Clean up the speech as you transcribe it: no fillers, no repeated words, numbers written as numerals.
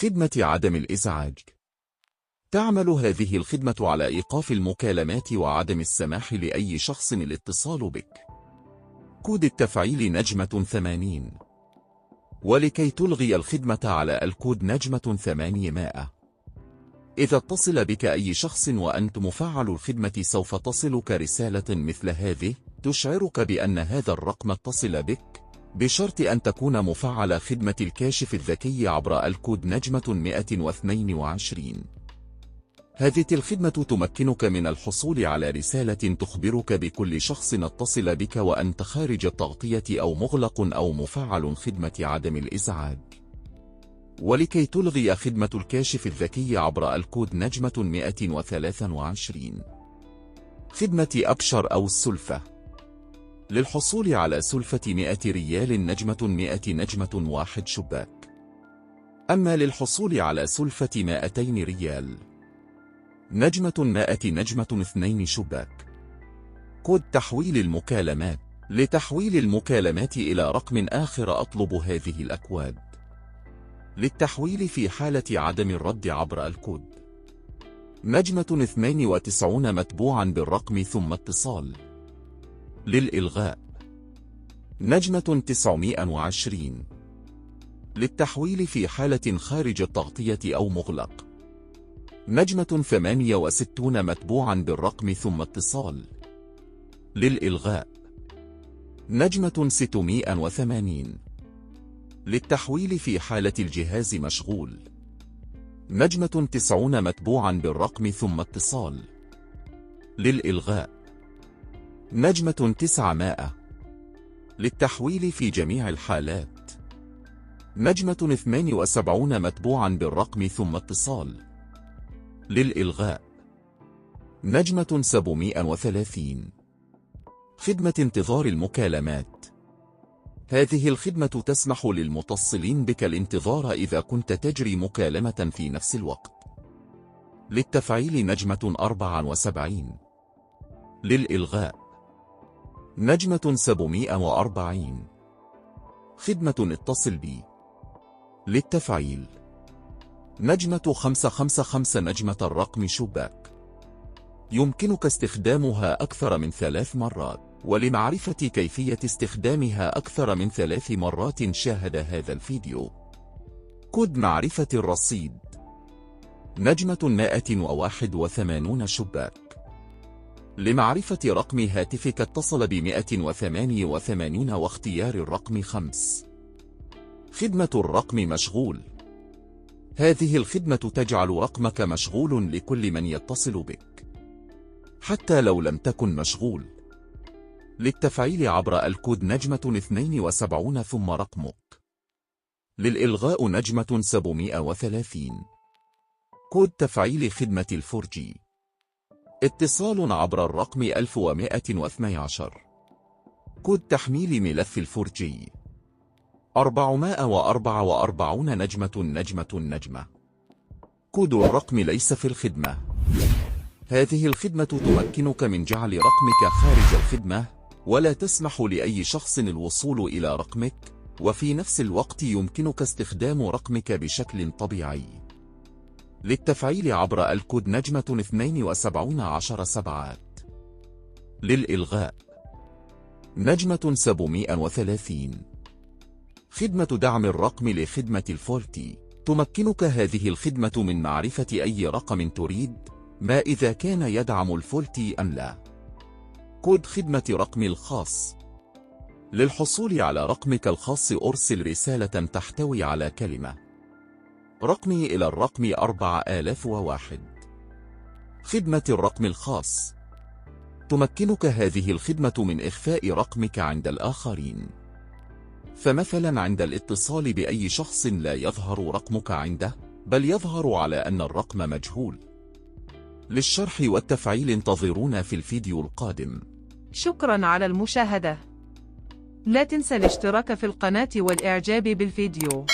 خدمة عدم الإزعاج. تعمل هذه الخدمة على إيقاف المكالمات وعدم السماح لأي شخص الاتصال بك. كود التفعيل *80. ولكي تلغي الخدمة على الكود *800. إذا اتصل بك أي شخص وأنت مفعل الخدمة سوف تصلك رسالة مثل هذه تشعرك بأن هذا الرقم اتصل بك، بشرط أن تكون مفعل خدمة الكاشف الذكي عبر الكود *122. هذه الخدمة تمكنك من الحصول على رسالة تخبرك بكل شخص اتصل بك وأنت خارج التغطية أو مغلق أو مفعل خدمة عدم الإزعاج. ولكي تلغي خدمة الكاشف الذكي عبر الكود *123. خدمة أبشر أو السلفة. للحصول على سلفة 100 ريال *100 شباك. أما للحصول على سلفة 200 ريال *2 شباك. كود تحويل المكالمات. لتحويل المكالمات إلى رقم آخر أطلب هذه الأكواد. للتحويل في حالة عدم الرد عبر الكود *92 متبوعا بالرقم ثم اتصال. للإلغاء *920. للتحويل في حالة خارج التغطية أو مغلق *68 متبوعا بالرقم ثم اتصال. للإلغاء *680. للتحويل في حالة الجهاز مشغول *90 متبوعا بالرقم ثم اتصال. للإلغاء *900. للتحويل في جميع الحالات *78 متبوعا بالرقم ثم اتصال. للإلغاء *730. خدمة انتظار المكالمات. هذه الخدمة تسمح للمتصلين بك الانتظار إذا كنت تجري مكالمة في نفس الوقت. للتفعيل *74. للإلغاء *740. خدمة اتصل بي. للتفعيل *555 الرقم شباك. يمكنك استخدامها أكثر من 3 مرات. ولمعرفة كيفية استخدامها أكثر من 3 مرات شاهد هذا الفيديو. كود معرفة الرصيد *181 شباك. لمعرفة رقم هاتفك اتصل ب188 واختيار الرقم 5. خدمة الرقم مشغول. هذه الخدمة تجعل رقمك مشغول لكل من يتصل بك حتى لو لم تكن مشغول. للتفعيل عبر الكود *72 ثم رقمك. للإلغاء *730. كود تفعيل خدمة الفورجي. اتصال عبر الرقم 1112. كود تحميل ملف الفورجي 444 *. كود الرقم ليس في الخدمة. هذه الخدمة تمكنك من جعل رقمك خارج الخدمة ولا تسمح لأي شخص الوصول إلى رقمك، وفي نفس الوقت يمكنك استخدام رقمك بشكل طبيعي. للتفعيل عبر الكود *72 10 سبعات. للإلغاء *730. خدمة دعم الرقم لخدمة الفولتي. تمكنك هذه الخدمة من معرفة أي رقم تريد، ما إذا كان يدعم الفولتي أم لا. كود خدمة رقمي الخاص. للحصول على رقمك الخاص أرسل رسالة تحتوي على كلمة رقمي إلى الرقم 4001. خدمة الرقم الخاص. تمكنك هذه الخدمة من إخفاء رقمك عند الآخرين. فمثلا عند الاتصال بأي شخص لا يظهر رقمك عنده، بل يظهر على أن الرقم مجهول. للشرح والتفعيل انتظرونا في الفيديو القادم. شكرا على المشاهدة. لا تنسى الاشتراك في القناة والإعجاب بالفيديو.